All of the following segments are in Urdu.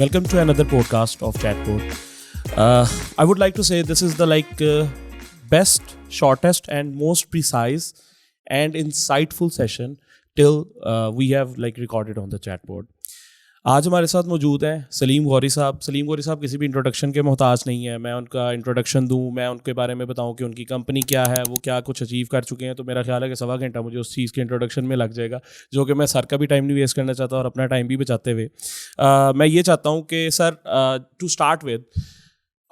Welcome to another podcast of Chatbot. I would like to say this is the best, shortest and most precise and insightful session till we have recorded on the Chatbot. آج ہمارے ساتھ موجود ہیں سلیم غوری صاحب. سلیم غوری صاحب کسی بھی انٹروڈکشن کے محتاج نہیں ہیں. میں ان کا انٹروڈکشن دوں, میں ان کے بارے میں بتاؤں کہ ان کی کمپنی کیا ہے, وہ کیا کچھ اچیو کر چکے ہیں, تو میرا خیال ہے کہ 1.25 گھنٹہ مجھے اس چیز کے انٹروڈکشن میں لگ جائے گا, جو کہ میں سر کا بھی ٹائم نہیں ویسٹ کرنا چاہتا اور اپنا ٹائم بھی بچاتے ہوئے میں یہ چاہتا ہوں کہ سر ٹو اسٹارٹ ود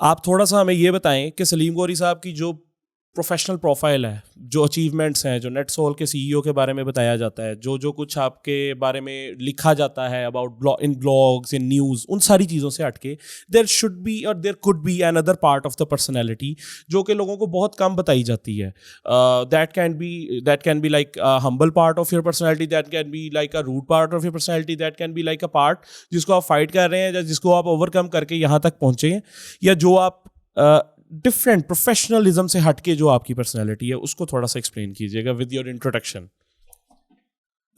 آپ تھوڑا سا ہمیں یہ بتائیں کہ سلیم غوری صاحب کی جو پروفیشنل پروفائل ہے, جو اچیومنٹس ہیں, جو نیٹ سول کے CEO کے بارے میں بتایا جاتا ہے, جو کچھ آپ کے بارے میں لکھا جاتا ہے about in blogs in news, ان ساری چیزوں سے ہٹ کے دیر شوڈ بی اور there could be an other part of the personality جو کہ لوگوں کو بہت کم بتائی جاتی ہے. That can be like humble part of your personality, that can be like a rude part of your personality, that can be like a part جس کو آپ فائٹ کر رہے ہیں, یا جس کو آپ اوور کم کر کے یہاں تک پہنچے ہیں, یا جو آپ ڈفرینٹ پروفیشنلزم سے ہٹ کے جو آپ کی پرسنالٹی ہے اس کو تھوڑا سا ایکسپلین کیجیے گا ود یور انٹروڈکشن.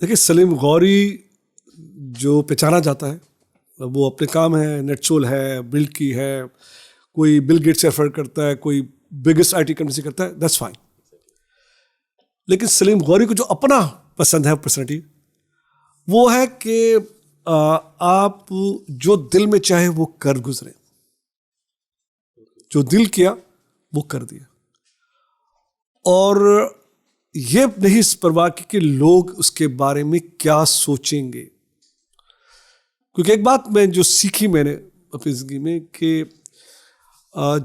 دیکھیے, سلیم غوری جو پہچانا جاتا ہے وہ اپنے کام ہے, نیٹ سول ہے, بلڈ کی ہے, کوئی بل گیٹ سے ریفر کرتا ہے, کوئی بگیسٹ IT کمپنی سے کرتا ہے, دیٹس فائن. لیکن سلیم غوری کو جو اپنا پسند ہے پرسنالٹی, وہ ہے کہ آپ جو دل میں چاہے وہ کر گزریں, جو دل کیا وہ کر دیا, اور یہ نہیں اس پرواہ کی کہ لوگ اس کے بارے میں کیا سوچیں گے. کیونکہ ایک بات میں جو سیکھی میں نے اپنی زندگی میں کہ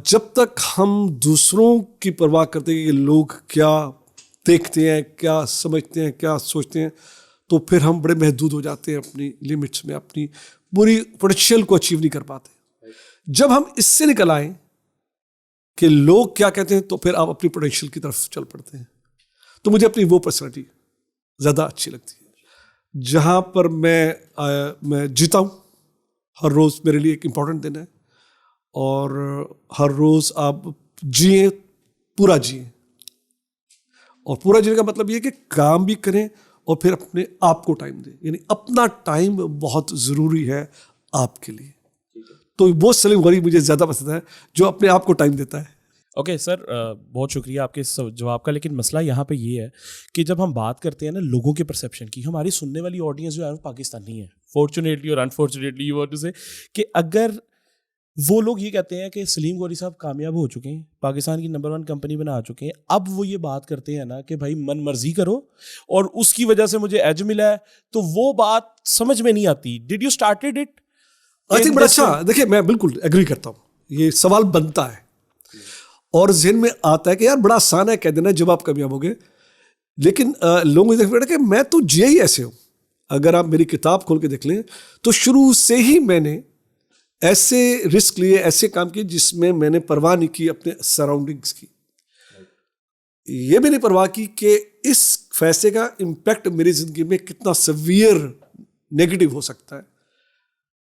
جب تک ہم دوسروں کی پرواہ کرتے ہیں کہ لوگ کیا دیکھتے ہیں, کیا سمجھتے ہیں, کیا سوچتے ہیں, تو پھر ہم بڑے محدود ہو جاتے ہیں اپنی لمٹس میں, اپنی پوری پوٹینشیل کو اچیو نہیں کر پاتے. جب ہم اس سے نکل آئیں کہ لوگ کیا کہتے ہیں, تو پھر آپ اپنی پوٹینشیل کی طرف چل پڑتے ہیں. تو مجھے اپنی وہ پرسنالٹی زیادہ اچھی لگتی ہے جہاں پر میں جیتا ہوں. ہر روز میرے لیے ایک امپورٹنٹ دن ہے, اور ہر روز آپ جئیں, پورا جئیں. اور پورا جینے کا مطلب یہ ہے کہ کام بھی کریں اور پھر اپنے آپ کو ٹائم دیں. یعنی اپنا ٹائم بہت ضروری ہے آپ کے لیے. تو وہ سلیم غوری مجھے زیادہ پسند ہے جو اپنے آپ کو ٹائم دیتا ہے. اوکے سر, بہت شکریہ آپ کے جواب کا. لیکن مسئلہ یہاں پہ یہ ہے کہ جب ہم بات کرتے ہیں نا لوگوں کے پرسیپشن کی, ہماری سننے والی آڈینس جو ہے وہ پاکستانی ہے, فارچونیٹلی اور انفارچونیٹلی یو وانٹ ٹو سے, کہ اگر وہ لوگ یہ کہتے ہیں کہ سلیم غوری صاحب کامیاب ہو چکے ہیں, پاکستان کی نمبر 1 کمپنی بنا چکے ہیں, اب وہ یہ بات کرتے ہیں نا کہ بھائی من مرضی کرو اور اس کی وجہ سے مجھے ایج ملا ہے, تو وہ بات سمجھ میں نہیں آتی. Did you started it? I think بڑا اچھا. دیکھیے, میں بالکل ایگری کرتا ہوں, یہ سوال بنتا ہے اور ذہن میں آتا ہے کہ یار بڑا آسان ہے کہہ دینا جب آپ کامیاب ہو گئے. لیکن لوگوں نے دیکھا کہ میں تو جیا ہی ایسے ہوں. اگر آپ میری کتاب کھول کے دیکھ لیں تو شروع سے ہی میں نے ایسے رسک لیے, ایسے کام کیے جس میں میں نے پرواہ نہیں کی اپنے سراؤنڈنگس کی. یہ بھی نہیں پرواہ کی کہ اس فیصلے کا امپیکٹ میری زندگی میں کتنا سیویئر نیگیٹو ہو سکتا ہے.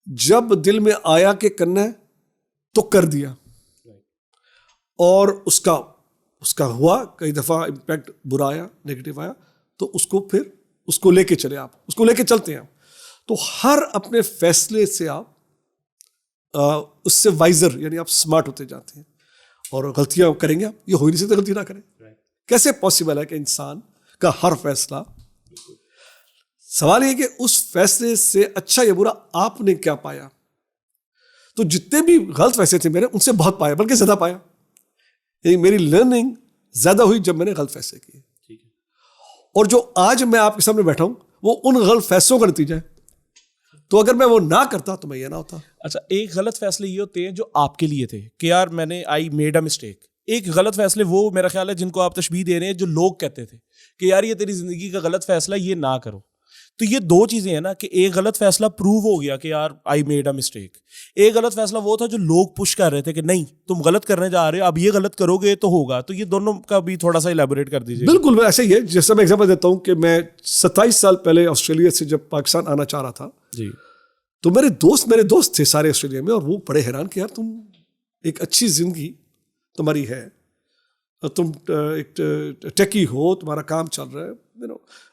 جب دل میں آیا کہ کرنا ہے تو کر دیا, اور اس کا ہوا. کئی دفعہ امپیکٹ برا آیا, نیگیٹو آیا, تو اس کو پھر اس کو لے کے چلے, آپ اس کو لے کے چلتے ہیں. تو ہر اپنے فیصلے سے آپ اس سے وائزر, یعنی آپ سمارٹ ہوتے جاتے ہیں. اور غلطیاں کریں گے آپ, یہ ہو نہیں سکتا غلطی نہ کریں. کیسے پاسبل ہے کہ انسان کا ہر فیصلہ, سوال یہ کہ اس فیصلے سے اچھا یا برا آپ نے کیا پایا. تو جتنے بھی غلط فیصلے تھے میرے, ان سے بہت پایا, بلکہ زیادہ پایا. یعنی میری لرننگ زیادہ ہوئی جب میں نے غلط فیصلے کیے. اور جو آج میں آپ کے سامنے بیٹھا ہوں وہ ان غلط فیصلوں کا نتیجہ ہے. تو اگر میں وہ نہ کرتا تو میں یہ نہ ہوتا. اچھا, ایک غلط فیصلے یہ ہوتے ہیں جو آپ کے لیے تھے کہ یار میں نے آئی میڈ اے مسٹیک. ایک غلط فیصلے وہ میرا خیال ہے جن کو آپ تشبیہ دے رہے ہیں جو لوگ کہتے تھے کہ یار یہ تیری زندگی کا غلط فیصلہ, یہ نہ کرو. تو یہ 2 چیزیں ہیں نا, کہ ایک غلط فیصلہ پروو ہو گیا کہ یار آئی میڈ اے مسٹیک. ایک غلط فیصلہ وہ تھا جو لوگ پش کر رہے تھے کہ نہیں تم غلط کرنے جا رہے ہو, اب یہ غلط کرو گے تو ہوگا. تو یہ دونوں کا بھی تھوڑا سا الیبوریٹ کر دیجیے. بالکل ایسے ہی ہے. جیسا میں ایگزامپل دیتا ہوں کہ میں 27 سال پہلے آسٹریلیا سے جب پاکستان آنا چاہ رہا تھا, جی, تو میرے دوست تھے سارے آسٹریلیا میں, اور وہ بڑے حیران کہ یار تم ایک اچھی زندگی تمہاری ہے, تم ایک ٹیکی ہو, تمہارا کام چل رہا ہے,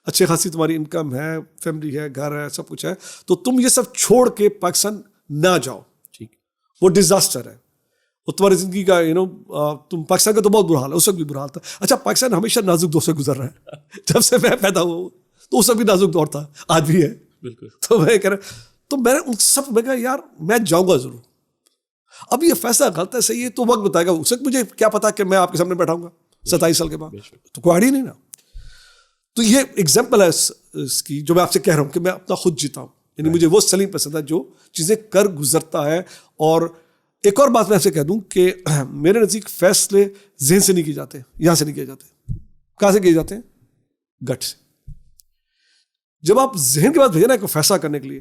اچھے خاصی تمہاری انکم ہے, فیملی ہے, گھر ہے, سب کچھ ہے, تو تم یہ سب چھوڑ کے پاکستان نہ جاؤ, ٹھیک, وہ ڈیزاسٹر ہے, وہ تمہاری زندگی کا تم پاکستان کا تو بہت برا حال ہے, اس وقت بھی برا حال تھا. اچھا پاکستان ہمیشہ نازک دور سے گزر رہا ہے, جب سے میں پیدا ہوا تو اس وقت بھی نازک دور تھا, آج بھی ہے. بالکل. تو میں کہہ رہا, تو میں نے ان سب میں کہا یار میں جاؤں گا ضرور. اب یہ فیصلہ غلط ہے صحیح ہے تو وقت بتائے گا. اس وقت مجھے کیا پتا کہ میں آپ کے سامنے بیٹھاؤں گا 27 سال کے بعد, تو کوئی آئیڈیا نہیں نا. تو یہ ایگزامپل ہے اس کی جو میں آپ سے کہہ رہا ہوں کہ میں اپنا خود جیتا ہوں. یعنی مجھے وہ سلیم پسند ہے جو چیزیں کر گزرتا ہے. اور ایک اور بات میں آپ سے کہہ دوں کہ میرے نزدیک فیصلے ذہن سے نہیں کیے جاتے, یہاں سے نہیں کیے جاتے. کہاں سے کیے جاتے ہیں؟ گٹ سے. جب آپ ذہن کے بعد بھیجنا ہے کوئی فیصلہ کرنے کے لیے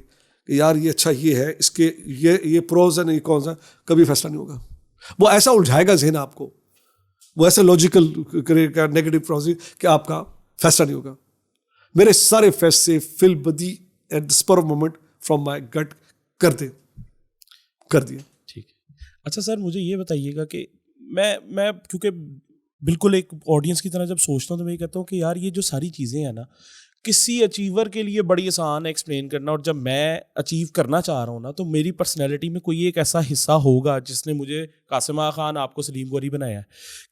کہ یار یہ اچھا یہ ہے, اس کے یہ پروز ہیں, یہ کون سا, کبھی فیصلہ نہیں ہوگا. وہ ایسا الجھائے گا ذہن آپ کو, وہ ایسا لاجیکل کرے گا نیگیٹو پروسیس کہ آپ کا فیصلہ نہیں ہوگا. میرے سارے فیصلے full buddy at the spur of moment from my gut کر دیا. ٹھیک ہے. اچھا سر مجھے یہ بتائیے گا کہ میں کیونکہ بالکل ایک آڈینس کی طرح جب سوچتا ہوں تو میں یہ کہتا ہوں کہ یار یہ جو ساری چیزیں ہیں نا کسی اچیور کے لیے بڑی آسان ہے ایکسپلین کرنا, اور جب میں اچیو کرنا چاہ رہا ہوں نا تو میری پرسنالٹی میں کوئی ایک ایسا حصہ ہوگا جس نے مجھے, قاسم آغا خان آپ کو سلیم گوری بنایا ہے,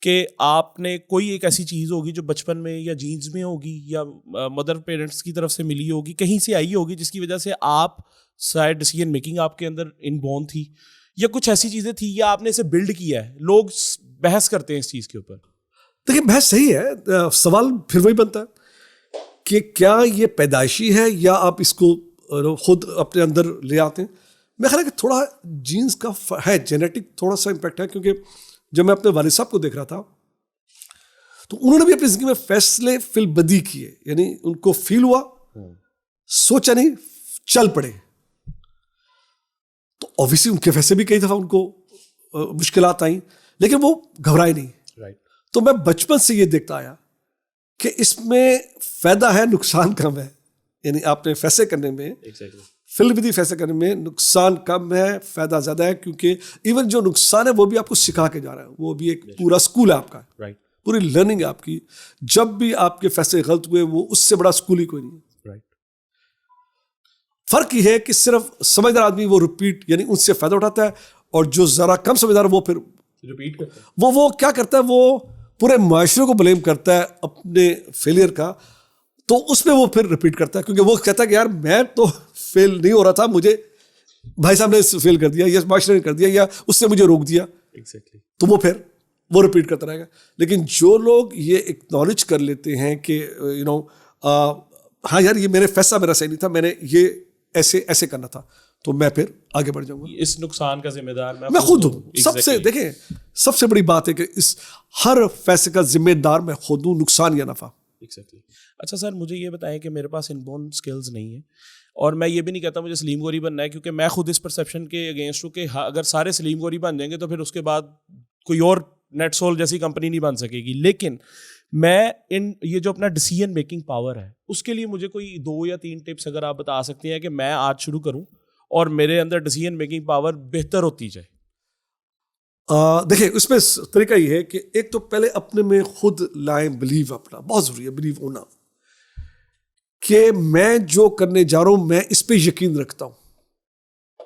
کہ آپ نے کوئی ایک ایسی چیز ہوگی جو بچپن میں یا جینز میں ہوگی یا مدر پیرنٹس کی طرف سے ملی ہوگی, کہیں سے آئی ہوگی, جس کی وجہ سے آپ شاید ڈیسیژن میکنگ آپ کے اندر ان بورن تھی, یا کچھ ایسی چیزیں تھی یا آپ نے اسے بلڈ کیا ہے. لوگ بحث کرتے ہیں اس چیز کے اوپر. دیکھیے بحث صحیح ہے, سوال پھر وہی بنتا ہے کہ کیا یہ پیدائشی ہے یا آپ اس کو خود اپنے اندر لے آتے ہیں. میں خیال ہے کہ تھوڑا جینز کا ہے, جینیٹک تھوڑا سا امپیکٹ ہے. کیونکہ جب میں اپنے والد صاحب کو دیکھ رہا تھا تو انہوں نے بھی اپنی زندگی میں فیصلے فی البدی کیے, یعنی ان کو فیل ہوا, سوچا نہیں, چل پڑے. تو اوبیسلی ان کے فیصلے بھی کئی دفعہ ان کو مشکلات آئیں, لیکن وہ گھبرائے نہیں. تو میں بچپن سے یہ دیکھتا آیا کہ اس میں فائدہ ہے, نقصان کم ہے. یعنی آپ نے فیصلے کرنے میں فی البدی فیصلے کرنے میں نقصان کم ہے, فائدہ زیادہ ہے. کیونکہ ایون جو نقصان ہے وہ بھی آپ کو سکھا کے جا رہا ہے, وہ بھی ایک پورا اسکول ہے آپ کا, پوری لرننگ ہے آپ کی. جب بھی آپ کے فیصلے غلط ہوئے وہ اس سے بڑا اسکول ہی کوئی نہیں ہے. فرق یہ ہے کہ صرف سمجھدار آدمی وہ ریپیٹ, یعنی ان سے فائدہ اٹھاتا ہے, اور جو ذرا کم سمجھدار وہ پھر ریپیٹ کرتا ہے. وہ کیا کرتا ہے, وہ پورے معاشرے کو بلیم کرتا ہے اپنے فیلئر کا, تو اس میں وہ پھر ریپیٹ کرتا ہے. کیونکہ وہ کہتا ہے کہ یار میں تو فیل نہیں ہو رہا تھا, مجھے بھائی صاحب نے فیل کر دیا, یا معاشرے نے کر دیا, یا اس سے مجھے روک دیا. تو وہ پھر وہ ریپیٹ کرتا رہے گا. لیکن جو لوگ یہ ایکنالج کر لیتے ہیں کہ ہاں یار یہ میرے فیصلہ میرا صحیح نہیں تھا, میں نے یہ ایسے کرنا تھا, تو میں پھر آگے بڑھ جاؤں گا. اس نقصان کا ذمہ دار میں خود ہوں. سب سے دیکھیں, سب سے بڑی بات ہے کہ اس ہر فیصلے کا ذمہ دار میں خود ہوں, نقصان یا نفع. اچھا سر مجھے یہ بتائیں کہ میرے پاس ان بورن اسکلز نہیں ہیں, اور میں یہ بھی نہیں کہتا مجھے سلیم گوری بننا ہے, کیونکہ میں خود اس پرسیپشن کے اگینسٹ ہوں کہ اگر سارے سلیم گوری بن جائیں گے تو پھر اس کے بعد کوئی اور نیٹ سول جیسی کمپنی نہیں بن سکے گی. لیکن میں یہ جو اپنا ڈیسیژن میکنگ پاور ہے اس کے لیے مجھے کوئی 2 یا 3 ٹپس اگر آپ بتا سکتے ہیں کہ میں آج شروع کروں اور میرے اندر ڈیسیژن میکنگ پاور بہتر ہوتی جائے. دیکھیں اس میں طریقہ یہ ہے کہ ایک تو پہلے اپنے میں خود لائیں بلیو, اپنا بہت ضروری ہے بلیو ہونا, کہ میں جو کرنے جا رہا ہوں میں اس پہ یقین رکھتا ہوں.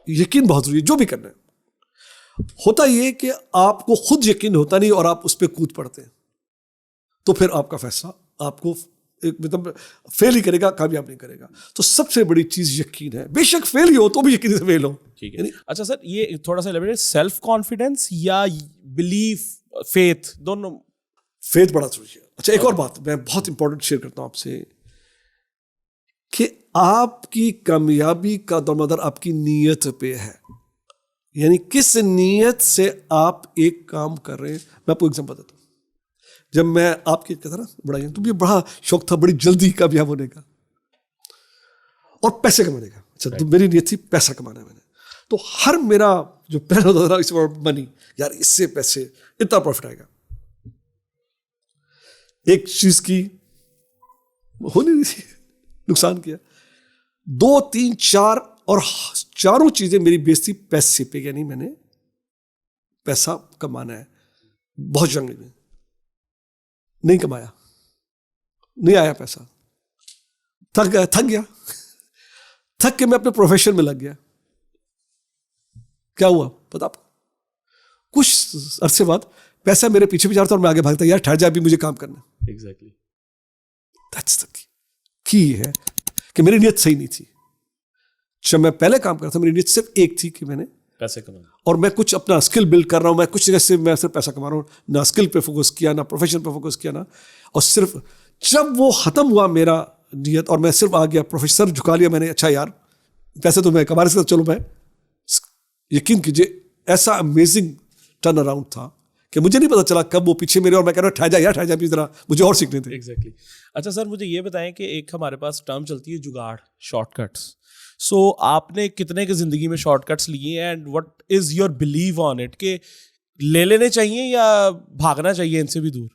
یقین بہت ضروری ہے جو بھی کرنا ہے. ہوتا یہ کہ آپ کو خود یقین ہوتا نہیں اور آپ اس پہ کود پڑتے ہیں, تو پھر آپ کا فیصلہ آپ کو مطلب فیل ہی کرے گا, کامیاب نہیں کرے گا. تو سب سے بڑی چیز یقین ہے, بے شک فیل ہی ہو تو بھی یقین سے فیل ہو. ٹھیک ہے. اچھا سر یہ تھوڑا سا ایلیبریٹ, سیلف کانفیڈینس یا بلیف, فیتھ, دونوں؟ فیتھ بڑا ضروری ہے. اچھا ایک اور بات میں بہت امپورٹنٹ شیئر کرتا ہوں آپ سے, کہ آپ کی کامیابی کا دارمدار آپ کی نیت پہ ہے. یعنی کس نیت سے آپ ایک کام کر رہے ہیں. میں آپ کو ایگزامپل بتاتا ہوں. جب میں آپ کی کہتا نا بڑا تو بھی بڑا شوق تھا بڑی جلدی کامیاب ہونے کا اور پیسے کمانے کا. اچھا تو میری نیت تھی پیسہ کمانا ہے. میں نے تو ہر میرا جو پہلا ہوتا تھا اس منی, یار اس سے پیسے اتنا پروفٹ آئے گا. ایک چیز کی ہو نہیں رہی تھی, نقصان کیا. 2 3 4 اور چاروں چیزیں میری بیس تھی پیسے پہ. یعنی میں نے پیسہ کمانا ہے. بہت جنگ میں نہیں کمایا, نہیں آیا پیسہ, تھک گیا, تھک کے میں اپنے پروفیشن میں لگ گیا. کیا ہوا پتا آپ؟ کچھ عرصے بعد پیسہ میرے پیچھے بھی جا رہا تھا اور میں آگے بھاگتا یار ٹھہر جا ابھی مجھے کام کرنا ہے. ایگزیکٹلی دیٹس دی کی ہے کہ میری نیت صحیح نہیں تھی. جب میں پہلے کام کرتا تھا میری نیت صرف ایک تھی کہ میں نے پیسے کمانا, اور میں کچھ اپنا اسکل بلڈ کر رہا ہوں, میں کچھ جگہ سے میں صرف پیسہ کما رہا ہوں, نہ اسکل پہ فوکس کیا نہ پروفیشن پہ فوکس کیا, اور صرف جب وہ ختم ہوا میرا نیت اور میں صرف آ گیا پروفیسر جھکا لیا میں نے, اچھا یار پیسے تو میں کما رہا تھا, چلو میں, یقین کیجیے ایسا امیزنگ ٹرن اراؤنڈ تھا کہ مجھے نہیں پتا چلا کب وہ پیچھے میرے, اور میں کہہ رہا ہوں ٹھہر جا ذرا مجھے اور سیکھنے تھے. ایگزیکٹلی. اچھا سر مجھے یہ بتائیں کہ ایک ہمارے پاس ٹرم چلتی ہے جگاڑ, شارٹ کٹس. سو آپ نے کتنے کے زندگی میں شارٹ کٹس لیے ہیں, and what is your believe on it, کہ لے لینے چاہیے یا بھاگنا چاہیے ان سے بھی دور؟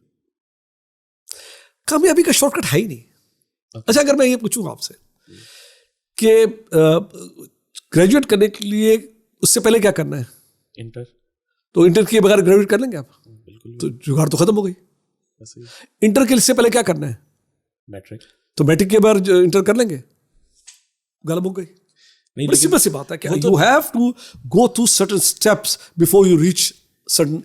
کامیابی کا شارٹ کٹ ہے ہی نہیں. اچھا اگر میں یہ پوچھوں آپ سے کہ گریجویٹ کرنے کے لیے اس سے پہلے کیا کرنا ہے؟ انٹر. تو انٹر کے بغیر گریجویٹ کر لیں گے آپ؟ بالکل. تو جگاڑ تو ختم ہو گئی. انٹر کے سے پہلے کیا کرنا ہے؟ میٹرک. تو میٹرک کے بعد انٹر کر لیں گے, غلط ہو گئی. بڑی سمپل سی بات ہے کہ you have to go through certain steps before you reach certain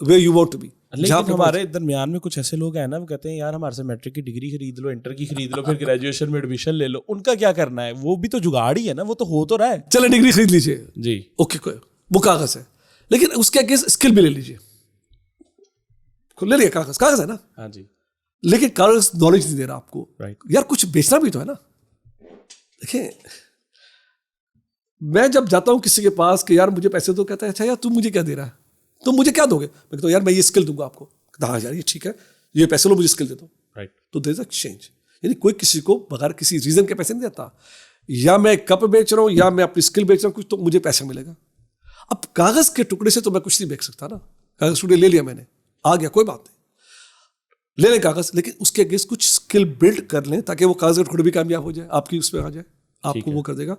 where you want to be. لیکن ہمارے درمیان میں کچھ ایسے لوگ ہیں نا, وہ کہتے ہیں یار ہمارے سے میٹرک کی ڈگری خرید لو, انٹر کی خرید لو, پھر گریجویشن میں ایڈمیشن لے لو. ان کا کیا کرنا ہے؟ وہ بھی تو جگاڑ ہی ہے نا, وہ تو ہو تو رہا ہے. چلے ڈگری خرید لیجیے جی, اوکے, وہ کاغذ ہے, لیکن اس کے اگینسٹ اسکل بھی لے لیجیے. لے لیا کاغذ ہے نا, ہاں جی, لیکن کاغذ نالج نہیں دے رہا آپ کو. یار کچھ بیچنا بھی تو ہے نا. دیکھیں میں جب جاتا ہوں کسی کے پاس کہ یار مجھے پیسے دو, کہتا ہے اچھا یار تم مجھے کیا دے رہا ہے, تم مجھے کیا دو گے؟ میں کہتا ہوں یار میں یہ اسکل دوں گا آپ کو. ہاں یار یہ ٹھیک ہے, یہ پیسے لو, مجھے اسکل دے دو. تو دیر از ایکسچینج. یعنی کوئی کسی کو بغیر کسی ریزن کے پیسے نہیں دیتا. یا میں کپ بیچ رہا ہوں یا میں اپنی اسکل بیچ رہا ہوں, کچھ تو مجھے پیسہ ملے گا. اب کاغذ کے ٹکڑے سے تو میں کچھ نہیں بیچ سکتا نا. کاغذ ٹکڑے لے لیا میں نے, آ گیا, کوئی بات نہیں, لے لیں کاغذ, لیکن اس کے اگینسٹ کچھ اسکل بلڈ کر لیں تاکہ وہ کاغذ کے ٹکڑے بھی کامیاب ہو جائے, آپ کی اس پہ آ جائے, آپ کو وہ کر دے گا.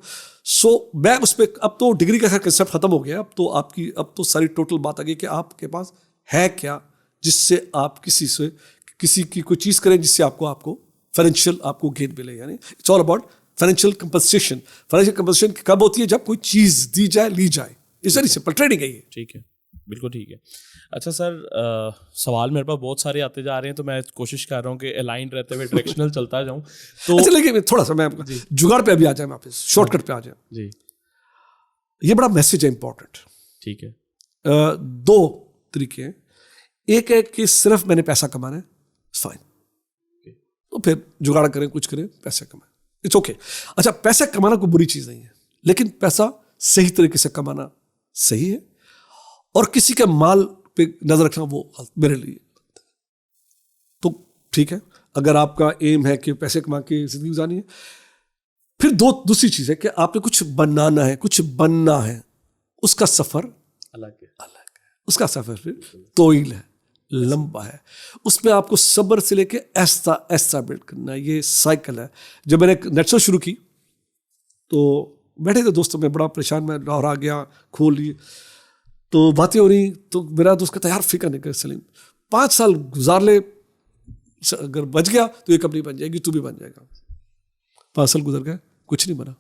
سو میں اس پہ, اب تو ڈگری کا کنسیپٹ ختم ہو گیا. اب تو ساری ٹوٹل بات آ گئی کہ آپ کے پاس ہے کیا جس سے آپ کسی کی کوئی چیز کریں جس سے آپ کو فائنینشیل آپ کو گین ملے. یعنی it's all about financial compensation. Financial compensation کب ہوتی ہے؟ جب کوئی چیز دی جائے, لی جائے. اٹس ویری سمپل, ٹریڈنگ ہے یہ. ٹھیک ہے, بالکل ٹھیک ہے. اچھا سر, سوال میرے پاس بہت سارے آتے جا رہے ہیں, تو میں کوشش کر رہا ہوں کہ الائن رہتے ہوئے ڈائریکشنل چلتا جاؤں. تو اچھا لیکن تھوڑا سا میں جگاڑ پہ ابھی آ جائیں, واپس شارٹ کٹ پہ آ جائیں. جی, یہ بڑا میسج ہے امپورٹنٹ. ٹھیک ہے. دو طریقے ہیں. ایک ہے کہ صرف میں نے پیسہ کمانا ہے, فائن, تو پھر جگاڑ کریں, کچھ کریں, پیسہ کمائیں, اٹس اوکے. اچھا پیسہ کمانا کوئی بری چیز نہیں ہے, لیکن پیسہ صحیح طریقے سے کمانا صحیح ہے, اور کسی کے مال پہ نظر رکھنا وہ میرے لیے تو ٹھیک ہے. اگر آپ کا ایم ہے کہ پیسے کما کے زندگی گزارنی ہے, پھر دوسری چیز ہے کہ آپ نے کچھ بنانا ہے, کچھ بننا ہے. اس کا سفر الگ ہے, اس کا سفر پھر طویل ہے, لمبا ہے. اس میں آپ کو صبر سے لے کے ایسا ایسا بلڈ کرنا ہے. یہ سائیکل ہے. جب میں نے نیٹ شو شروع کی تو بیٹھے تھے دوستوں میں, بڑا پریشان, میں لاہور آ گیا, کھول لی, تو باتیں ہو رہی, تو میرا دوست کہتا ہے یار فکر نہیں کر سلیم, 5 سال گزار لے, اگر بچ گیا تو یہ کمپنی بن جائے گی, تو بھی بن جائے گا. 5 سال گزر گئے, کچھ نہیں بنا.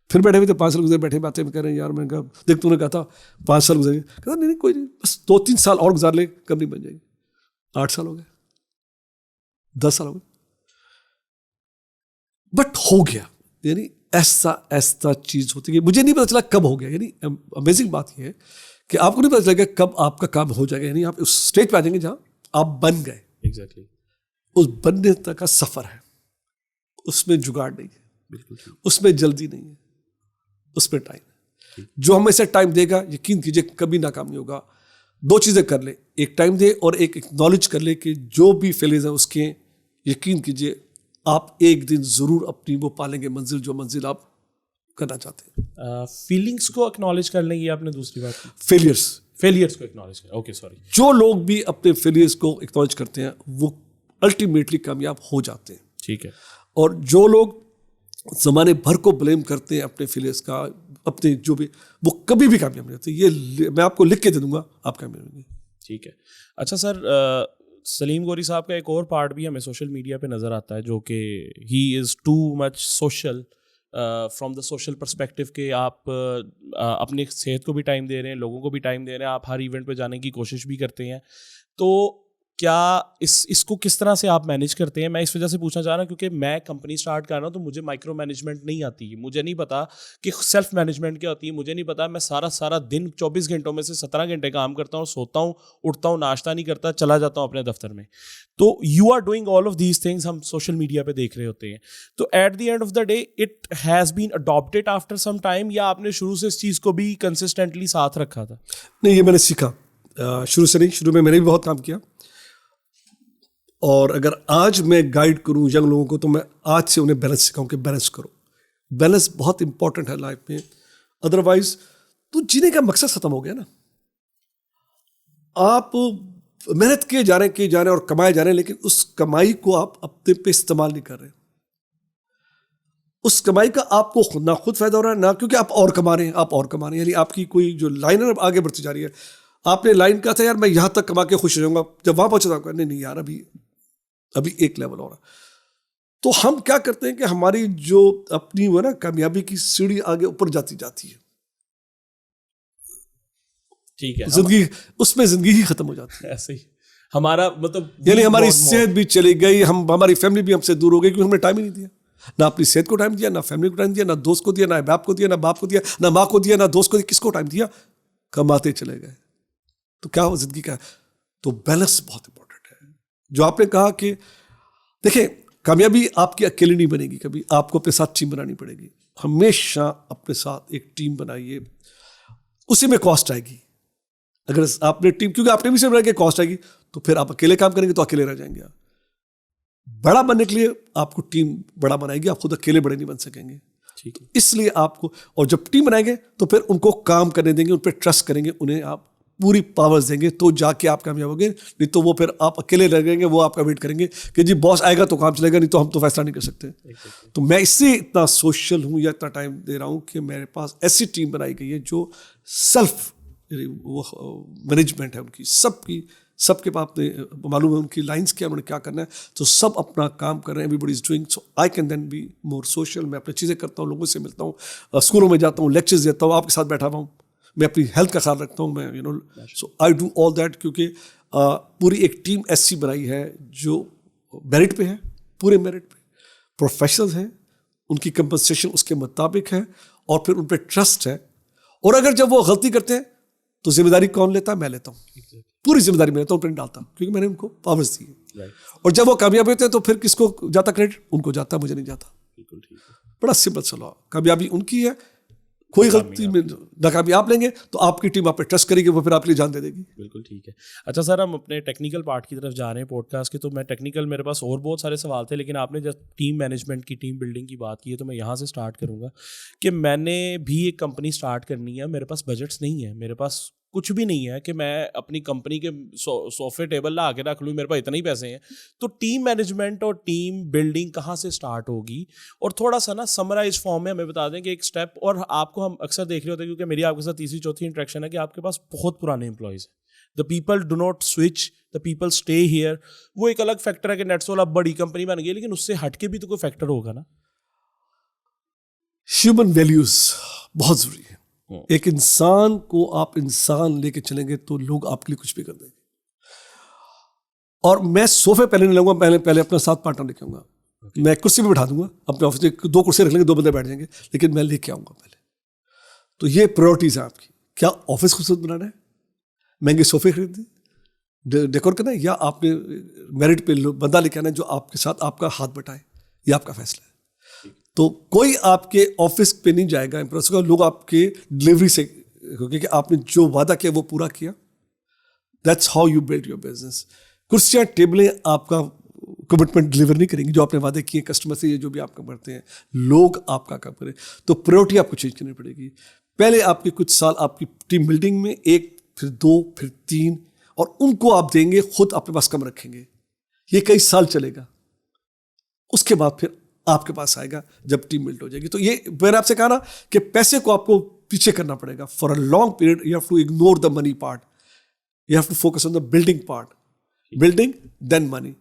پھر بیٹھے ہوئے تھے 5 سال گزرے, بیٹھے باتیں میں کہہ رہے ہیں یار, میں کہا دیکھ تو نے کہا تھا 5 سال گزر گئے, کہتا نہیں کوئی نہیں, بس 2-3 سال اور گزار لے, کمپنی بن جائے گی. 8 سال ہو گئے, 10 سال ہو گئے, بٹ ہو گیا. یعنی ایسا چیز ہوتی ہے, مجھے نہیں پتا چلا کب ہو گیا. یعنی امیزنگ بات یہ ہے کہ آپ کو نہیں پتا چلے گا کب آپ کا کام ہو جائے گا. یعنی آپ اس اسٹیج پہ آ جائیں گے جہاں آپ بن گئے. ایگزیکٹلی. اس بننے تک کا سفر ہے, اس میں جگاڑ نہیں ہے, بالکل, اس میں جلدی نہیں ہے, اس میں ٹائم ہے. جو ہمیں سے ٹائم دے گا, یقین کیجیے کبھی ناکام نہیں ہوگا. 2 چیزیں کر لے, ایک ٹائم دے اور ایک اکنالج کر لے کہ جو بھی فیلز ہیں اس کے, یقین کیجیے آپ ایک دن ضرور اپنی وہ پالیں گے منزل, جو منزل آپ کرنا چاہتے ہیں. فیلنگس کو اکنالج کر لیں, یہ آپ نے دوسری بات کی. فیلئرس کو اکنالج کریں. Okay sorry. جو لوگ بھی اپنے فیلئرس کو اکنالج کرتے ہیں وہ الٹیمیٹلی کامیاب ہو جاتے ہیں. ٹھیک ہے. اور جو لوگ زمانے بھر کو بلیم کرتے ہیں اپنے فیلئرس کا, اپنے جو بھی, وہ کبھی بھی کامیاب نہیں ہوتے. یہ میں آپ کو لکھ کے دے دوں گا, آپ کامیاب ہوں گے. ٹھیک ہے. اچھا سر, سلیم گوری صاحب کا ایک اور پارٹ بھی ہمیں سوشل میڈیا پہ نظر آتا ہے, جو کہ he is too much social from the social perspective کہ آپ اپنی صحت کو بھی ٹائم دے رہے ہیں, لوگوں کو بھی ٹائم دے رہے ہیں, آپ ہر ایونٹ پہ جانے کی کوشش بھی کرتے ہیں, تو کیا اس کو کس طرح سے آپ مینیج کرتے ہیں؟ میں اس وجہ سے پوچھنا چاہ رہا ہوں کیونکہ میں کمپنی اسٹارٹ کر رہا ہوں تو مجھے مائکرو مینجمنٹ نہیں آتی ہے, مجھے نہیں پتا کہ سیلف مینجمنٹ کیا ہوتی ہے, مجھے نہیں پتا. میں سارا دن 24 گھنٹوں میں سے 17 گھنٹے کام کرتا ہوں, سوتا ہوں, اٹھتا ہوں, ناشتہ نہیں کرتا, چلا جاتا ہوں اپنے دفتر میں. تو you are doing all of these things, ہم سوشل میڈیا پہ دیکھ رہے ہوتے ہیں. تو at the end of the day it has been adapted after some time, یا آپ نے شروع سے اس چیز کو بھی کنسسٹنٹلی ساتھ رکھا تھا؟ نہیں, یہ میں نے سیکھا شروع سے نہیں. شروع میں نے بھی بہت کام کیا, اور اگر آج میں گائیڈ کروں ینگ لوگوں کو تو میں آج سے انہیں بیلنس سکھاؤں کہ بیلنس کرو. بیلنس بہت امپورٹنٹ ہے لائف میں, ادروائز تو جینے کا مقصد ختم ہو گیا نا. آپ محنت کیے جا رہے ہیں اور کمائے جا رہے ہیں, لیکن اس کمائی کو آپ اپنے پہ استعمال نہیں کر رہے. اس کمائی کا آپ کو نہ خود فائدہ ہو رہا ہے, نہ کیونکہ آپ اور کما رہے ہیں, یعنی آپ کی کوئی جو لائن ہے آگے بڑھتی جا رہی ہے. آپ نے لائن کہا تھا یار میں یہاں تک کما کے خوش ہو جاؤں گا, جب وہاں پہنچا تھا نہیں یار ابھی ایک لیول ہو رہا. تو ہم کیا کرتے ہیں کہ ہماری جو اپنی وہ نا کامیابی کی سیڑھی آگے اوپر جاتی ہے, ٹھیک ہے, زندگی اس میں زندگی ہی ختم ہو جاتی ہے. ایسے ہی ہمارا مطلب یعنی ہماری صحت بھی چلی گئی, ہماری فیملی بھی ہم سے دور ہو گئی کیونکہ ہم نے ٹائم ہی نہیں دیا. نہ اپنی صحت کو ٹائم دیا, نہ فیملی کو ٹائم دیا, نہ دوست کو دیا, نہ باپ کو دیا, نہ باپ کو دیا, نہ ماں کو دیا, نہ دوست کو دیا. کس کو ٹائم دیا؟ کماتے چلے گئے. تو کیا ہو زندگی کا؟ تو بیلنس بہت امپورٹنٹ ہے. جو آپ نے کہا کہ دیکھیں کامیابی آپ کی اکیلی نہیں بنے گی, کبھی آپ کو اپنے ساتھ ٹیم بنانی پڑے گی. ہمیشہ اپنے ساتھ ایک ٹیم بنائیے, اسی میں کاسٹ آئے گی. اگر آپ نے ٹیم, کیونکہ آپ نے بھی سے بنا کے کاسٹ آئے گی, تو پھر آپ اکیلے کام کریں گے تو اکیلے رہ جائیں گے. بڑا بننے کے لیے آپ کو ٹیم بڑا بنائے گی, آپ خود اکیلے بڑے نہیں بن سکیں گے. اس لیے آپ کو, اور جب ٹیم بنائیں گے تو پھر ان کو کام کرنے دیں گے, ان پہ ٹرسٹ کریں گے, انہیں آپ پوری پاورز دیں گے, تو جا کے آپ کامیاب ہو گے. نہیں تو وہ پھر آپ اکیلے رہ جائیں گے, وہ آپ کا ویٹ کریں گے کہ جی باس آئے گا تو کام چلے گا, نہیں تو ہم تو فیصلہ نہیں کر سکتے. تو میں اس سے اتنا سوشل ہوں یا اتنا ٹائم دے رہا ہوں کہ میرے پاس ایسی ٹیم بنائی گئی ہے جو سیلف مینجمنٹ ہے ان کی, سب کے پاس معلوم ہے ان کی لائنس کیا, انہوں نے کیا کرنا ہے, تو سب اپنا کام کر رہے ہیں. Everybody is doing, so I can then be more social. میں اپنی چیزیں کرتا ہوں, لوگوں سے ملتا ہوں, اسکولوں میں جاتا ہوں, لیکچرز دیتا ہوں, آپ کے ساتھ بیٹھا ہوا ہوں, میں اپنی ہیلتھ کا خیال رکھتا ہوں, میں سو آئی ڈو آل دیٹ. کیونکہ پوری ایک ٹیم ایسی بنائی ہے جو میرٹ پہ ہے, پورے میرٹ پہ پروفیشنلز ہیں, ان کی کمپنسیشن اس کے مطابق ہے, اور پھر ان پہ ٹرسٹ ہے. اور اگر جب وہ غلطی کرتے ہیں تو ذمہ داری کون لیتا ہے؟ میں لیتا ہوں, پوری ذمہ داری میں لیتا ہوں, پرنٹ ڈالتا ہوں, کیونکہ میں نے ان کو پاورز دی ہے. اور جب وہ کامیاب ہوتے ہیں تو پھر کس کو جاتا کریڈٹ؟ ان کو جاتا, مجھے نہیں جاتا. بڑا سمپل سا, کامیابی ان کی ہے, کوئی غلطی میں ناکامی آپ لیں گے تو آپ کی ٹیم آپ پہ ٹرسٹ کرے گی, وہ پھر آپ کے لیے جان دے دے گی. بالکل ٹھیک ہے. اچھا سر, ہم اپنے ٹیکنیکل پارٹ کی طرف جا رہے ہیں پوڈ کاسٹ کے, تو میں ٹیکنیکل, میرے پاس اور بہت سارے سوال تھے, لیکن آپ نے جب ٹیم مینجمنٹ کی, ٹیم بلڈنگ کی بات کی ہے, تو میں یہاں سے اسٹارٹ کروں گا کہ میں نے بھی ایک کمپنی اسٹارٹ کرنی ہے, میرے پاس بجٹس نہیں ہے, میرے پاس کچھ بھی نہیں ہے کہ میں اپنی کمپنی کے صوفے ٹیبل لا کے رکھ لوں, میرے پاس اتنے ہی پیسے ہیں. تو ٹیم مینجمنٹ اور ٹیم بلڈنگ کہاں سے اسٹارٹ ہوگی؟ اور تھوڑا سا نا سمرائز فارم میں ہمیں بتا دیں کہ ایک اسٹیپ, اور آپ کو ہم اکثر دیکھ رہے ہوتے ہیں کیونکہ میری آپ کے ساتھ تیسری چوتھی انٹریکشن ہے کہ آپ کے پاس بہت پرانے امپلائیز ہیں. The people do not switch, the people stay here. وہ ایک الگ فیکٹر ہے کہ نیٹسول اب بڑی کمپنی بن گئی, لیکن اس سے ہٹ کے بھی تو کوئی فیکٹر ہوگا نا. ہیومن ویلیوز بہت ضروری ہے. ایک انسان کو آپ انسان لے کے چلیں گے تو لوگ آپ کے لیے کچھ بھی کر دیں گے. اور میں صوفے پہلے نہیں لوں گا, پہلے اپنا ساتھ پارٹنر لے کے آؤں گا. میں کرسی پہ بٹھا دوں گا اپنے آفس میں, 2 کرسی رکھ لیں گے, 2 بندے بیٹھ جائیں گے, لیکن میں لے کے آؤں گا پہلے. تو یہ پرائورٹیز ہیں آپ کی. کیا آفس خوبصورت بنانا ہے, مہنگے صوفے خریدنے, ڈیکور کرنا ہے, یا آپ نے میرٹ پہ بندہ لے کے آنا ہے جو آپ کے ساتھ آپ کا ہاتھ بٹائے؟ یہ آپ کا فیصلہ ہے. تو کوئی آپ کے آفس پہ نہیں جائے گا امپریس ہوگا, لوگ آپ کے ڈلیوری سے, کیونکہ آپ نے جو وعدہ کیا وہ پورا کیا. That's how you build your business. کرسیاں ٹیبلیں آپ کا کمٹمنٹ ڈلیور نہیں کریں گی, جو آپ نے وعدے کیے کسٹمر سے, یہ جو بھی آپ کا بڑھتے ہیں لوگ آپ کا کام کریں. تو پرائورٹی آپ کو چینج کرنی پڑے گی. پہلے آپ کے کچھ سال آپ کی ٹیم بلڈنگ میں, 1 پھر 2 پھر 3, اور ان کو آپ دیں گے, خود اپنے پاس کم رکھیں گے. یہ کئی سال چلے گا. اس کے بعد پھر آپ کے پاس آئے گا جب ٹیم بلڈ ہو جائے گی. تو یہ میں نے آپ سے کہا نا کہ پیسے کو آپ کو پیچھے کرنا پڑے گا. For a long period you have to ignore the money part, you have to focus on the building part. Building then money.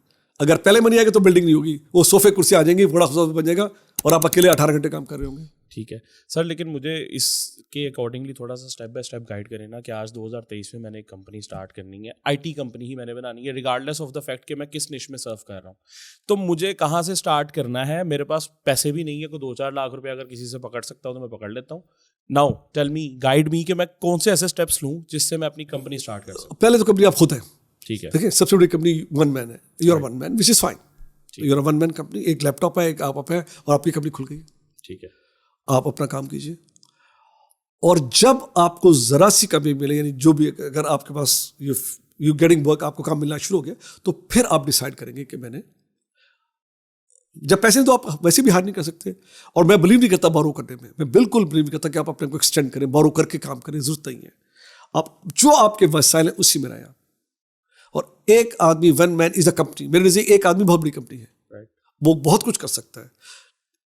اگر پہلے منی آئے گا تو بلڈنگ نہیں ہوگی. وہ صوفے کرسی آ جائیں گی, بڑا خوبصورت بن جائے گا, اور آپ اکیلے 18 گھنٹے کام کر رہے ہوں گے. ٹھیک ہے سر, لیکن مجھے اس کے اکارڈنگلی تھوڑا سا اسٹیپ بائی اسٹیپ گائڈ کریں نا کہ آج 2023 میں میں نے ایک کمپنی اسٹارٹ کرنی ہے, آئی ٹی کمپنی ہی میں نے بنانی ہے, ریگارڈلیس آف دا فیکٹ کہ میں کس نش میں سرو کر رہا ہوں. تو مجھے کہاں سے اسٹارٹ کرنا ہے؟ میرے پاس پیسے بھی نہیں ہے, کوئی 2-4 لاکھ روپے اگر کسی سے پکڑ سکتا ہوں تو میں پکڑ لیتا ہوں. Now tell me, guide me کہ میں کون سے ایسے اسٹیپس لوں جس سے میں اپنی کمپنی اسٹارٹ کر سکوں. پہلے تو کمپنی آپ خود ہیں. ٹھیک ہے, دیکھیں سب سے بڑی کمپنی ون مین ہے, you are one man which is fine. You are one man company, ایک لیپ ٹاپ ہے, ایک آپ ہے, اور آپ کی کمپنی کھل گئی. ٹھیک ہے, آپ اپنا کام کیجیے, اور جب آپ کو ذرا سی کمی ملے, یعنی جو بھی اگر آپ کے پاس یو گیٹنگ ورک, آپ کو کام ملنا شروع ہو گیا, تو پھر آپ ڈیسائڈ کریں گے کہ میں نے, جب پیسے تو آپ ویسے بھی ہار نہیں کر سکتے. اور میں بلیو نہیں کرتا بورو کرنے میں بالکل بلیو نہیں کرتا کہ آپ اپنے کو ایکسٹینڈ کریں, بورو کر کے کام کریں, ضرورت نہیں ہے. آپ جو آپ کے وسائل ہیں اسی میں رہیں آپ. اور ایک آدمی one man is a company, میرے نزدیک ایک آدمی بہت بڑی کمپنی ہے, وہ بہت کچھ کر سکتا ہے.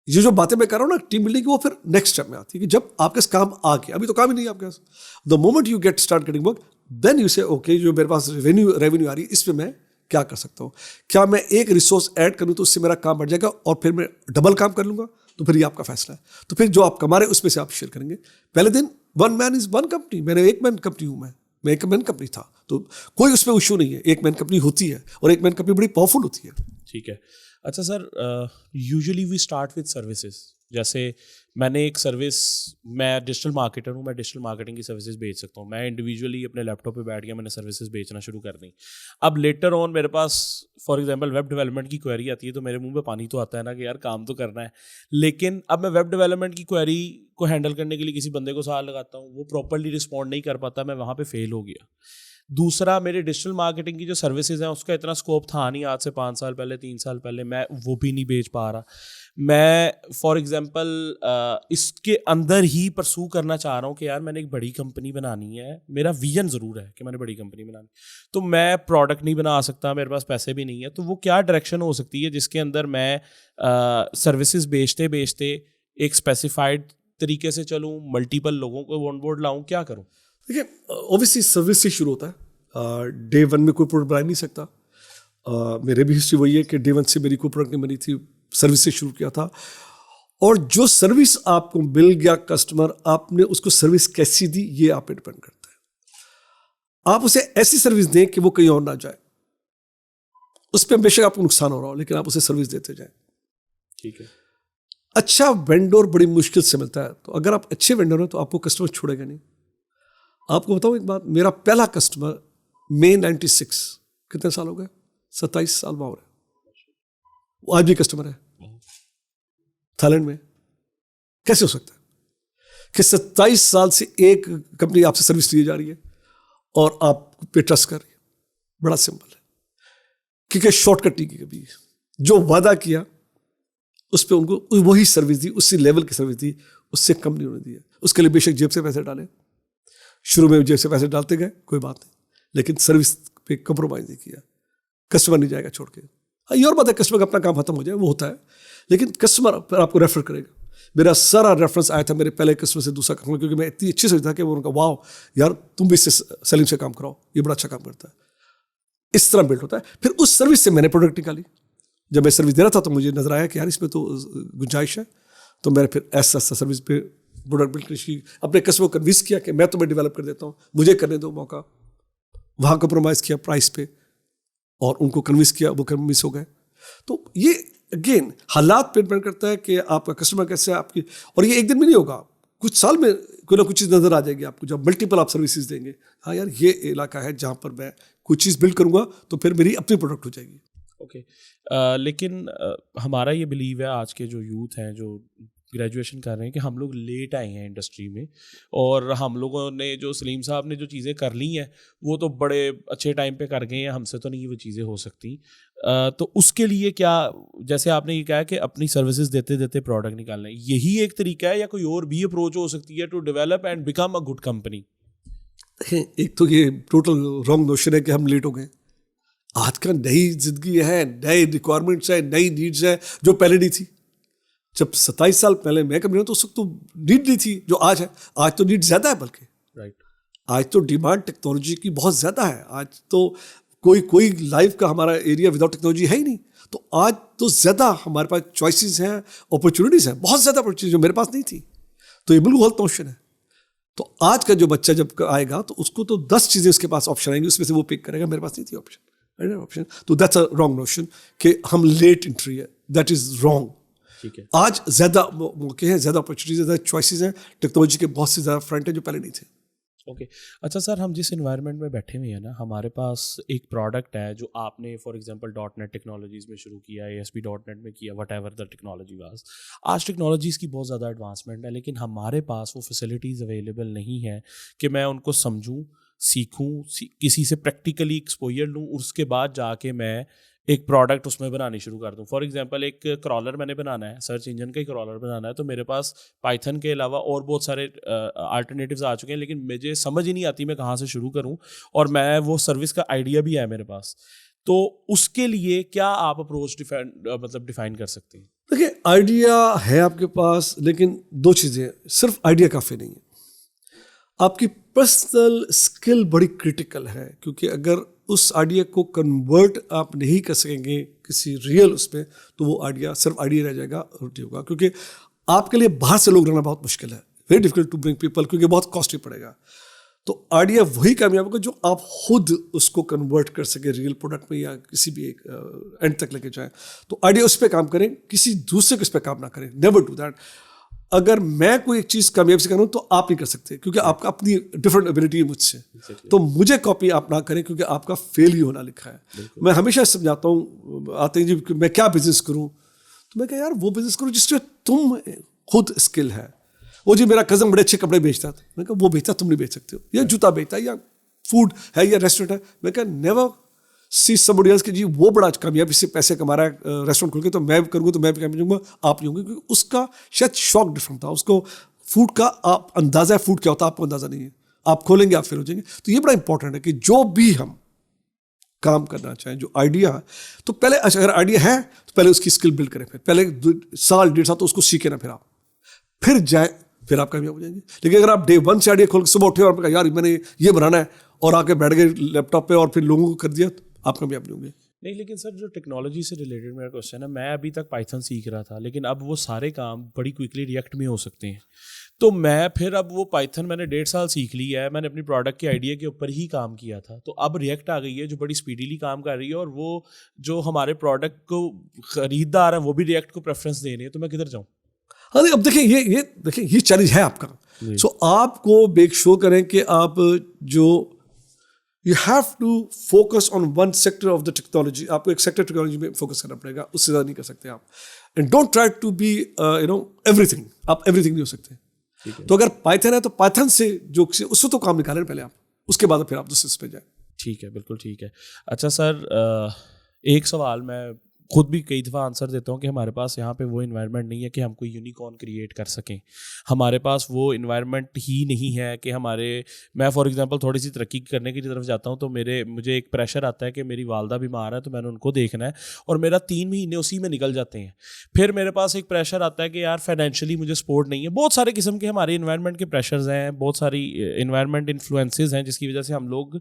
یہ جو باتیں میں کر رہا ہوں نا ٹیم بلڈنگ کی, وہ پھر نیکسٹ اسٹیپ میں آتی ہے کہ جب آپ کے پاس کام آ گیا, ابھی تو کام ہی نہیں ہے آپ کے پاس. The moment you get start getting work, then you say okay, جو میرے پاس ریونیو آ رہی ہے, اس پہ میں کیا کر سکتا ہوں, کیا میں ایک ریسورس ایڈ کروں تو اس سے میرا کام بڑھ جائے گا, اور پھر میں ڈبل کام کر لوں گا, تو پھر یہ آپ کا فیصلہ ہے. تو پھر جو آپ کما رہے ہیں اس میں سے آپ شیئر کریں گے. پہلے دن one man is one company, میں نے ایک مین کمپنی ہوں, میں ایک مین کمپنی تھا, تو کوئی اس میں ایشو نہیں ہے. ایک مین کمپنی ہوتی ہے, اور ایک مین کمپنی بڑی پاورفل ہوتی ہے. ٹھیک ہے. اچھا sir, usually we start with services. جیسے میں نے ایک سروس, میں ڈیجیٹل مارکیٹر ہوں, میں ڈیجیٹل مارکیٹنگ کی سروسز بیچ سکتا ہوں. میں انڈیویجولی اپنے لیپ ٹاپ پہ بیٹھ کے میں نے سروسز بیچنا شروع کر دیں. اب لیٹر آن میرے پاس فار ایگزامپل ویب ڈیولپمنٹ کی کوئری آتی ہے, تو میرے منہ پہ پانی تو آتا ہے نا کہ یار کام تو کرنا ہے. لیکن اب میں ویب ڈیولپمنٹ کی کوئری کو ہینڈل کرنے کے لیے کسی بندے کو ساتھ لگاتا ہوں, وہ پراپرلی رسپونڈ نہیں کر پاتا, میں وہاں پہ فیل ہو گیا. دوسرا, میرے ڈیجیٹل مارکیٹنگ کی جو سروسز ہیں اس کا اتنا اسکوپ تھا نہیں آج سے 5 سال پہلے, 3 سال پہلے, میں وہ بھی نہیں بیچ پا رہا. میں فار ایگزامپل اس کے اندر ہی پرسو کرنا چاہ رہا ہوں کہ یار میں نے ایک بڑی کمپنی بنانی ہے, میرا ویژن ضرور ہے کہ میں نے بڑی کمپنی بنانی, تو میں پروڈکٹ نہیں بنا سکتا, میرے پاس پیسے بھی نہیں ہے. تو وہ کیا ڈائریکشن ہو سکتی ہے جس کے اندر میں سروسز بیچتے ایک اسپیسیفائڈ طریقے سے چلوں, ملٹیپل لوگوں کو آن بورڈ لاؤں, کیا کروں؟ دیکھیے اوبیسلی سروس سے شروع ہوتا ہے, ڈے ون میں کوئی پروڈکٹ بنا نہیں سکتا. میرے بھی ہسٹری وہی ہے کہ ڈے ون سے میری کوئی پروڈکٹ نہیں بنی تھی, سروس سے شروع کیا تھا. اور جو سروس آپ کو مل گیا کسٹمر, آپ نے اس کو سروس کیسی دی یہ آپ پہ ڈپینڈ کرتا ہے. آپ اسے ایسی سروس دیں کہ وہ کہیں اور نہ جائے, اس پہ بے شک آپ کو نقصان ہو رہا ہو, لیکن آپ اسے سروس دیتے جائیں. ٹھیک ہے. اچھا وینڈور بڑی مشکل سے ملتا ہے, تو اگر آپ اچھے وینڈور ہیں تو آپ کو کسٹمر چھوڑے گا نہیں. آپ کو بتاؤں ایک بات, میرا پہلا کسٹمر مئی 96, کتنے سال ہو گئے, 27 سال میں ہو رہے, وہ آج بھی کسٹمر ہے تھا لینڈ میں. کیسے ہو سکتا ہے کہ 27 سال سے ایک کمپنی آپ سے سروس لی جا رہی ہے اور آپ پہ ٹرسٹ کر رہی ہے؟ بڑا سمپل ہے, کیونکہ شارٹ کٹ نہیں کی کبھی. جو وعدہ کیا اس پہ ان کو وہی سروس دی, اسی لیول کی سروس دی, اس سے کم نہیں ہونے دی ہے. اس کے لیے بے شک جیب سے پیسے ڈالے, شروع میں جیب سے پیسے ڈالتے گئے, کوئی بات نہیں, لیکن سروس پہ کمپرومائز نہیں کیا. کسٹمر نہیں جائے گا چھوڑ کے. ہاں یہ اور بات ہے, کسٹمر کا اپنا کام ختم ہو جائے وہ ہوتا ہے, لیکن کسٹمر پھر آپ کو ریفر کرے گا. میرا سارا ریفرنس آیا تھا میرے پہلے کسٹمر سے دوسرا کسٹمر, کیونکہ میں اتنی اچھی سوچتا کہ وہ ان کا واو یار تم بھی اس سے سلیم سے کام کراؤ, یہ بڑا اچھا کام کرتا ہے. اس طرح بلڈ ہوتا ہے. پھر اس سروس سے میں نے پروڈکٹ نکالی. جب میں سروس دے رہا تھا تو مجھے نظر آیا کہ یار اس میں تو گنجائش ہے, تو میں نے پھر ایسا سروس پہ پروڈکٹ بلڈ کی, اپنے کسٹمر کو کنوینس کیا کہ میں تمہیں ڈیولپ کر دیتا ہوں, مجھے کرنے دو موقع. وہاں کمپرومائز کیا پرائز پہ, اور ان کو کنوینس کیا, وہ کنوینس ہو گئے. تو یہ اگین حالات پہ ڈپینڈ کرتا ہے کہ آپ کا کسٹمر کیسے ہے آپ کی, اور یہ ایک دن میں نہیں ہوگا, کچھ سال میں کوئی نہ کچھ چیز نظر آ جائے گی آپ کو, جب ملٹیپل آپ سروسز دیں گے. ہاں یار یہ علاقہ ہے جہاں پر میں کوئی چیز بلڈ کروں گا تو پھر میری اپنی پروڈکٹ ہو جائے گی. اوکے. لیکن ہمارا یہ بلیو ہے آج کے جو یوتھ ہیں جو گریجویشن کر رہے ہیں کہ ہم لوگ لیٹ آئے ہیں انڈسٹری میں, اور ہم لوگوں نے جو سلیم صاحب نے جو چیزیں کر لی ہیں وہ تو بڑے اچھے ٹائم پہ کر گئے ہیں, ہم سے تو نہیں وہ چیزیں ہو سکتی. تو اس کے لیے کیا, جیسے آپ نے یہ کہا کہ اپنی سروسز دیتے دیتے پروڈکٹ نکالنا ہے, یہی ایک طریقہ ہے یا کوئی اور بھی اپروچ ہو سکتی ہے to develop and become a good company? ایک تو یہ ٹوٹل رانگ نوشن ہے کہ ہم لیٹ ہو گئے. آج کا نئی زندگی ہے, نئے ریکوائرمنٹس ہے, نئی نیڈز ہے جو پہلے نہیں تھی. جب 27 سال پہلے میں کمپنی ہوں تو اس وقت تو نیڈ نہیں تھی جو آج ہے. آج تو نیڈ زیادہ ہے, بلکہ آج تو ڈیمانڈ ٹیکنالوجی کی بہت زیادہ ہے. آج تو کوئی لائف کا ہمارا ایریا وداؤٹ ٹیکنالوجی ہے ہی نہیں. تو آج تو زیادہ ہمارے پاس چوائسیز ہیں, اپرچونیٹیز ہیں, بہت زیادہ اپرچونیٹیز جو میرے پاس نہیں تھی. تو یہ بالکل غلط نوشن ہے. تو آج کا جو بچہ جب آئے گا تو اس کو تو 10 چیزیں اس کے پاس آپشن آئیں گی, اس میں سے وہ پک کرے گا. میرے پاس نہیں تھی آپشن. تو دیٹس اے رانگ نوشن کہ ہم لیٹ انٹری ہے, دیٹ از رانگ. آج زیادہ موقع ہیں, زیادہ اپرچونیٹیز, زیادہ چوائسیز ہیں, ٹیکنالوجی کے بہت سے زیادہ فرنٹ ہیں جو پہلے نہیں تھے. اوکے اچھا سر, ہم جس انوائرمنٹ میں بیٹھے ہوئے ہیں نا, ہمارے پاس ایک پروڈکٹ ہے جو آپ نے for example dot net technologies میں شروع کیا, ASP ڈاٹ نیٹ میں کیا, whatever the technology was. آج ٹیکنالوجیز کی بہت زیادہ ایڈوانسمنٹ ہے, لیکن ہمارے پاس وہ فیسلٹیز اویلیبل نہیں ہیں کہ میں ان کو سمجھوں, سیکھوں, کسی سے پریکٹیکلی ایکسپوئر لوں, اس کے بعد جا کے میں ایک پروڈکٹ اس میں بنانی شروع کر دوں. فار ایگزامپل ایک کرالر میں نے بنانا ہے, سرچ انجن کا ہی کرالر بنانا ہے, تو میرے پاس پائتھن کے علاوہ اور بہت سارے آلٹرنیٹیوز آ چکے ہیں, لیکن مجھے سمجھ ہی نہیں آتی میں کہاں سے شروع کروں, اور میں وہ سروس کا آئیڈیا بھی ہے میرے پاس. تو اس کے لیے کیا آپ اپروچ ڈیفائن کر سکتے ہیں؟ دیکھیے آئیڈیا ہے آپ کے پاس, لیکن 2 چیزیں, صرف آئیڈیا کافی نہیں ہے. آپ کی پرسنل اسکل بڑی کرٹیکل ہے, کیونکہ اگر اس آئیڈیا کو کنورٹ آپ نہیں کر سکیں گے کسی ریئل اس میں, تو وہ آئیڈیا صرف آئیڈیا رہ جائے گا, الٹی ہوگا. کیونکہ آپ کے لیے باہر سے لوگ رہنا بہت مشکل ہے, very difficult to bring people, کیونکہ بہت کاسٹلی پڑے گا. تو آئیڈیا وہی کامیاب ہوگا جو آپ خود اس کو کنورٹ کر سکیں ریئل پروڈکٹ میں یا کسی بھی ایک اینڈ تک لے کے جائیں. تو آئیڈیا اس پہ کام کریں, کسی دوسرے کو اس پہ کام نہ کریں. Never do that. اگر میں کوئی ایک چیز کامیاب سے کروں تو آپ نہیں کر سکتے, کیونکہ آپ کا اپنی ڈفرینٹ ایبلٹی ہے مجھ سے. تو مجھے کاپی آپ نہ کریں, کیونکہ آپ کا فیل ہی ہونا لکھا ہے. میں ہمیشہ سمجھاتا ہوں, آتے ہیں جی کہ میں کیا بزنس کروں, تو میں کہا یار وہ بزنس کروں جس میں تم خود اسکل ہے. وہ جی میرا کزن بڑے اچھے کپڑے بیچتا تھا, میں کہا وہ بیچتا تم نہیں بیچ سکتے ہو, یا جوتا بیچتا ہے, یا فوڈ ہے, یا ریسٹورینٹ ہے. میں کہا نیور سی somebody else کہ جی وہ بڑا کامیابی سے پیسے کما رہا ہے ریسٹورینٹ کھول کے, تو میں بھی کروں گا تو میں بھی کامیاب ہوں گا, آپ نہیں ہوں گے. کیونکہ اس کا شاید شوق ڈفرنٹ تھا, اس کو فوڈ کا آپ اندازہ ہے فوڈ کیا ہوتا ہے, آپ کو اندازہ نہیں ہے. آپ کھولیں گے آپ فیل ہو جائیں گے. تو یہ بڑا امپورٹنٹ ہے کہ جو بھی ہم کام کرنا چاہیں, جو آئیڈیا ہے, تو پہلے اگر آئیڈیا ہے تو پہلے اس کی اسکل بلڈ کریں, پہلے 1.5 سال تو اس کو سیکھیں نا, پھر جائیں, پھر آپ کامیاب ہو جائیں گے. لیکن اگر آپ ڈے 1 سے آئیڈیا کھول کے صبح اٹھے اور کہا یار میں نے یہ بنانا ہے, اور آ کے بیٹھ گئے لیپ ٹاپ پہ اور پھر لوگوں کو کر دیا, تو آپ کامیاب نہیں ہوں گے. نہیں, لیکن سر جو ٹیکنالوجی سے ریلیٹڈ میرا کوشچن ہے, میں ابھی تک پائتھن سیکھ رہا تھا, لیکن اب وہ سارے کام بڑی کوئکلی ریئیکٹ میں ہو سکتے ہیں. تو میں پھر اب وہ پائتھن میں نے 1.5 سال سیکھ لی ہے, میں نے اپنی پروڈکٹ کے آئیڈیا کے اوپر ہی کام کیا تھا. تو اب ریئیکٹ آ گئی ہے جو بڑی اسپیڈیلی کام کر رہی ہے, اور وہ جو ہمارے پروڈکٹ کو خریدار ہیں وہ بھی ریئیکٹ کو پریفرنس دے رہے ہیں, تو میں کدھر جاؤں؟ ہاں اب دیکھیں یہ چیلنج ہے آپ کا. سو آپ کو میک شور کریں کہ آپ جو you have to focus on one sector of the technology. آپ کو ایک سیکٹر ٹیکنالوجی میں فوکس کرنا پڑے گا, اس سے زیادہ نہیں کر سکتے آپ. And don't try to be everything. آپ ایوری تھنگ نہیں ہو سکتے. تو اگر پائتھن ہے تو پائتھن سے جو اس سے تو کام نکالیں پہلے آپ, اس کے بعد پھر آپ دوسرے پہ جائیں. ٹھیک ہے, بالکل ٹھیک ہے. اچھا سر, ایک سوال میں خود بھی کئی دفعہ آنسر دیتا ہوں کہ ہمارے پاس یہاں پہ وہ انوائرمنٹ نہیں ہے کہ ہم کوئی یونیکارن کریٹ کر سکیں. ہمارے پاس وہ انوائرمنٹ ہی نہیں ہے کہ میں فار ایگزامپل تھوڑی سی ترقی کرنے کی طرف جاتا ہوں, تو مجھے ایک پریشر آتا ہے کہ میری والدہ بیمار ہے, تو میں نے ان کو دیکھنا ہے, اور میرا 3 مہینے اسی میں نکل جاتے ہیں. پھر میرے پاس ایک پریشر آتا ہے کہ یار فائنینشلی مجھے سپورٹ نہیں ہے. بہت سارے قسم کے ہمارے انوائرمنٹ کے پریشرز ہیں, بہت ساری انوائرمنٹ انفلوئنسز ہیں, جس کی وجہ سے ہم لوگ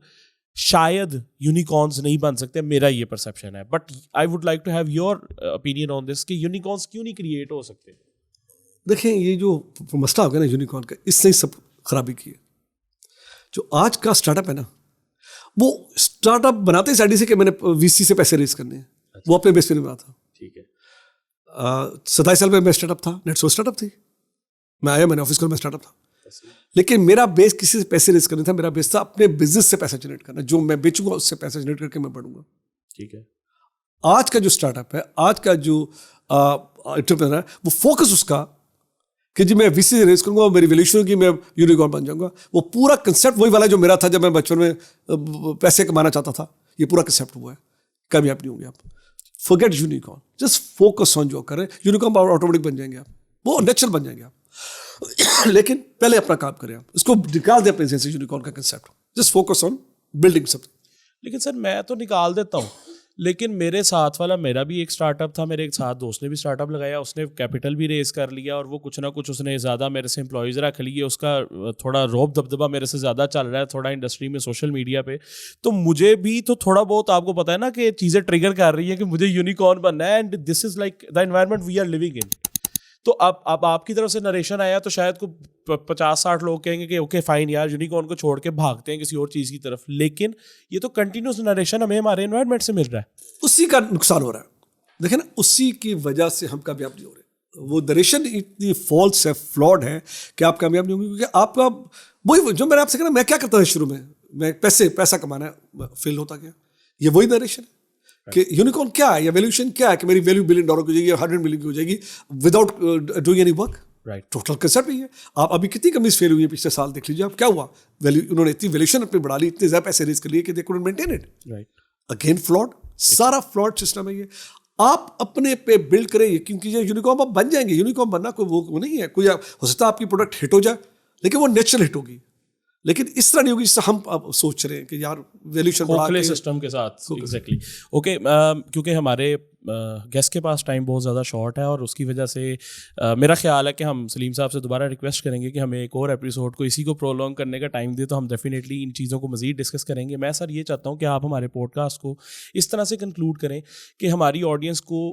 شاید یونیکارنز نہیں بن سکتے. میرا یہ پرسیپشن ہے, but I would like to have your opinion on this کہ یونیکارنز کیوں نہیں کریٹ ہو سکتے. دیکھیں یہ جو مسئلہ ہو گیا نا یونیکارن کا, اس نے سب خرابی کی ہے. جو آج کا اسٹارٹ اپ ہے نا, وہ اسٹارٹ اپ بناتے اس آئیڈیا سے کہ میں نے VC سے پیسے ریز کرنے ہیں, وہ اپنے بیس پہ نہیں بناتا. ٹھیک ہے, 27 سال میں اسٹارٹ اپ تھا, نیٹ سو اسٹارٹ اپ تھی, میں آیا, میں نے آفس کھولا, میں اسٹارٹ اپ تھا. لیکن میرا بیس کسی سے پیسے ریز کرنا تھا, میرا بیس تھا اپنے بزنس سے پیسہ جنریٹ کرنا, جو میں بیچوں گا اس سے پیسہ جنریٹ کر کے میں بڑھوں گا. ٹھیک ہے. آج کا جو اسٹارٹ اپ ہے, آج کا جو انٹرپرینر ہے, وہ فوکس اس کا کہ جی میں VC سے ریز کروں گا, میری ویلیوشن ہوگی, میں یونیکارن بن جاؤں گا. وہ پورا کنسیپٹ وہی والا جو میرا تھا جب میں بچپن میں پیسے کمانا چاہتا تھا, یہ پورا کنسیپٹ ہوا ہے. کامیاب نہیں ہوں گے آپ. فرگیٹ یونیکارن, جسٹ فوکس آن جو کریں. یونیکارن آٹومیٹک بن جائیں گے آپ, وہ نیچرل بن جائیں گے آپ. لیکن پہلے اپنا کام کریں, آپ اس کو نکال دیں اپنے ذہن سے یونیکارن کا concept. Just focus on building some. لیکن سر میں تو نکال دیتا ہوں, لیکن میرے ساتھ والا میرا بھی ایک اسٹارٹ اپ تھا, میرے ایک ساتھ دوست نے بھی اسٹارٹ اپ لگایا, اس نے کیپٹل بھی ریز کر لیا اور وہ کچھ نہ کچھ اس نے زیادہ میرے سے امپلائیز رکھ لیے, اس کا تھوڑا روب دبدبہ میرے سے زیادہ چل رہا ہے تھوڑا انڈسٹری میں سوشل میڈیا پہ. تو مجھے بھی تو تھوڑا بہت آپ کو پتا ہے نا کہ چیزیں ٹریگر کر رہی ہیں کہ مجھے یونیکارن بننا ہے, and this is like the environment we are living in. تو اب آپ کی طرف سے نریشن آیا تو شاید کو 50-60 لوگ کہیں گے کہ اوکے فائن یار یونیکارن کو چھوڑ کے بھاگتے ہیں کسی اور چیز کی طرف, لیکن یہ تو کنٹینیوس نریشن ہمیں ہمارے انوائرمنٹ سے مل رہا ہے, اسی کا نقصان ہو رہا ہے. دیکھیں نا, اسی کی وجہ سے ہم کامیاب نہیں ہو رہے. وہ نریشن اتنی فالس ہے, فلاڈ ہے کہ آپ کامیاب نہیں ہوں گے, کیونکہ آپ کا وہی جو میں نے آپ سے کہا میں کیا کرتا تھا شروع میں پیسہ کمانا ہے, فیل ہوتا گیا. یہ وہی نریشن ہے کہ یونیکارن کیا ہے یا ویلیوشن کیا ہے کہ میری ویلیو $1 بلین کی ہو جائے گی, 100 ملین کی ہو جائے گی without doing any work. Total concept بھی ہے. آپ ابھی کتنی کمپنیز فیل ہوئی ہیں پچھلے سال, دیکھ لیجیے آپ کیا ہوا. انہوں نے اتنی ویلیوشن اپنی بڑھا لی, اتنے زیادہ پیسے ریز کر لیے کہ they couldn't maintain it. Again flawed, سارا فلاڈ سسٹم ہے یہ. آپ اپنے پہ بلڈ کریں, کیونکہ یہ یونیکارن آپ بن جائیں گے. یونیکارن بننا کوئی وہ نہیں ہے, کوئی ہو سکتا ہے آپ کی پروڈکٹ ہٹ ہو جائے لیکن وہ نیچرل ہٹ ہوگی, لیکن اس طرح نہیں ہوگی جس سے ہم سوچ رہے ہیں کہ یار ویلیوشن کھوکھلے سسٹم کے ساتھ. ایگزیکٹلی. اوکے, کیونکہ ہمارے گیسٹ کے پاس ٹائم بہت زیادہ شارٹ ہے اور اس کی وجہ سے میرا خیال ہے کہ ہم سلیم صاحب سے دوبارہ ریکویسٹ کریں گے کہ ہمیں ایک اور ایپیسوڈ کو اسی کو پرولونگ کرنے کا ٹائم دے, تو ہم ڈیفینیٹلی ان چیزوں کو مزید ڈسکس کریں گے. میں سر یہ چاہتا ہوں کہ آپ ہمارے پوڈ کاسٹ کو اس طرح سے کنکلوڈ کریں کہ ہماری آڈینس کو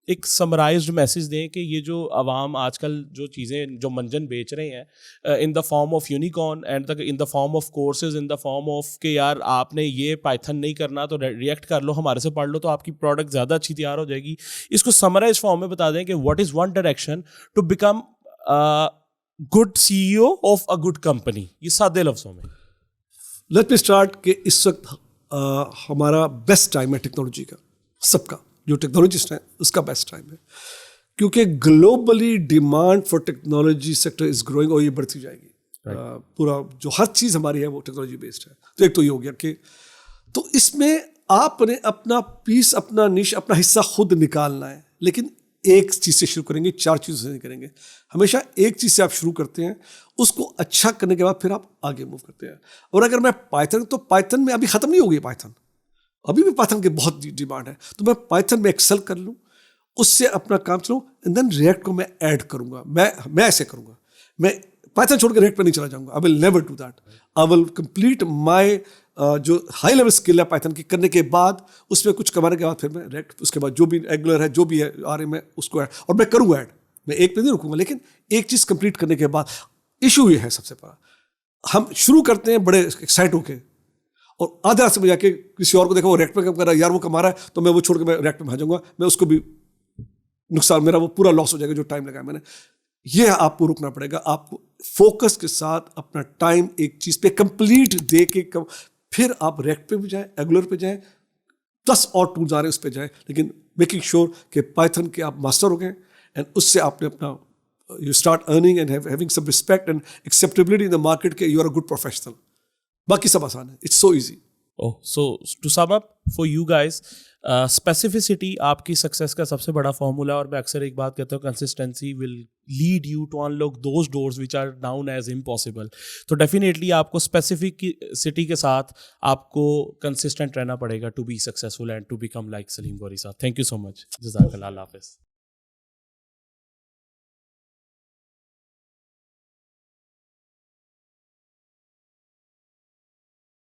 ایک سمرائزڈ میسج دیں کہ یہ جو عوام آج کل جو چیزیں جو منجن بیچ رہے ہیں in the form of unicorn and in the form of courses, in the form of کہ یار آپ نے یہ پائتھن نہیں کرنا تو ریئیکٹ کر لو, ہمارے سے پڑھ لو تو آپ کی پروڈکٹ زیادہ اچھی تیار ہو جائے گی. اس کو سمرائز فارم میں بتا دیں کہ what is one direction to become good CEO of a good company, یہ سادے لفظوں میں. لیٹ می اسٹارٹ کہ اس وقت ہمارا بیسٹ ٹائم ہے ٹیکنالوجی کا, سب کا جو ٹیکنالوجسٹ ہیں اس کا بیسٹ ٹائم ہے, کیونکہ globally demand for technology sector is growing اور یہ بڑھتی جائے گی. پورا جو ہر چیز ہماری ہے وہ ٹیکنالوجی بیسڈ ہے. تو ایک تو یہ ہو گیا کہ تو اس میں آپ نے اپنا پیس, اپنا نش, اپنا حصہ خود نکالنا ہے, لیکن ایک چیز سے شروع کریں گے, 4 چیزوں سے نہیں کریں گے. ہمیشہ ایک چیز سے آپ شروع کرتے ہیں, اس کو اچھا کرنے کے بعد پھر آپ آگے موو کرتے ہیں. اور اگر میں پائتھن, تو پائتھن میں ابھی ختم نہیں ہوگی پائتھن, ابھی بھی پائتھن کی بہت ڈیمانڈ ہے, تو میں پائتھن میں ایکسل کر لوں, اس سے اپنا کام چلاؤں, اینڈ دین ریئیکٹ کو میں ایڈ کروں گا. میں ایسے کروں گا, میں پائتھن چھوڑ کے ریئیکٹ پہ نہیں چلا جاؤں گا. I will never do that. I will complete my جو ہائی لیول اسکل ہے پائتھن کی کرنے کے بعد, اس میں کچھ کمانے کے بعد پھر میں ریئیکٹ, اس کے بعد جو بھی اینگولر ہے جو بھی ہے آ رہے میں اس کو ایڈ, اور میں کروں گا ایڈ. میں ایک پہ نہیں رکوں گا, لیکن ایک چیز کمپلیٹ کرنے کے بعد. ایشو یہ ہے سب سے بڑا, ہم شروع کرتے ہیں بڑے ایکسائٹ ہو کے, اور آدھے راستے میں جا کے کسی اور کو دیکھا وہ ریکٹ پہ کم کر رہا ہے, یار وہ کما رہا ہے تو میں وہ چھوڑ کے میں ریکٹ میں بھاجوں گا, میں اس کو بھی نقصان, میرا وہ پورا لاس ہو جائے گا جو ٹائم لگایا میں نے. یہ آپ کو رکنا پڑے گا, آپ کو فوکس کے ساتھ اپنا ٹائم ایک چیز پہ کمپلیٹ دے کے پھر آپ ریکٹ پہ بھی جائیں, ایگولر پہ جائیں, 10 اور ٹولز آ رہے ہیں اس پہ جائیں, لیکن میکنگ شیور کہ پائتھن کے آپ ماسٹر ہو گئے, اینڈ اس سے آپ نے اپنا you start earning and having some respect and acceptability in the market کہ you are a good professional. باقی سب آسان ہے, it's so easy. So to sum up for you guys, specificity آپ کی سکسیس کا سب سے بڑا فارمولا, اور میں اکثر ایک بات کہتا ہوں, consistency will lead you to unlock those doors which are down as impossible. تو ڈیفینیٹلی آپ کو اسپیسیفکسٹی کے ساتھ آپ کو کنسسٹنٹ رہنا پڑے گا to be successful and to become like Salim Ghori صاحب. تھینک یو سو مچ, جزاک اللہ. اللہ حافظ.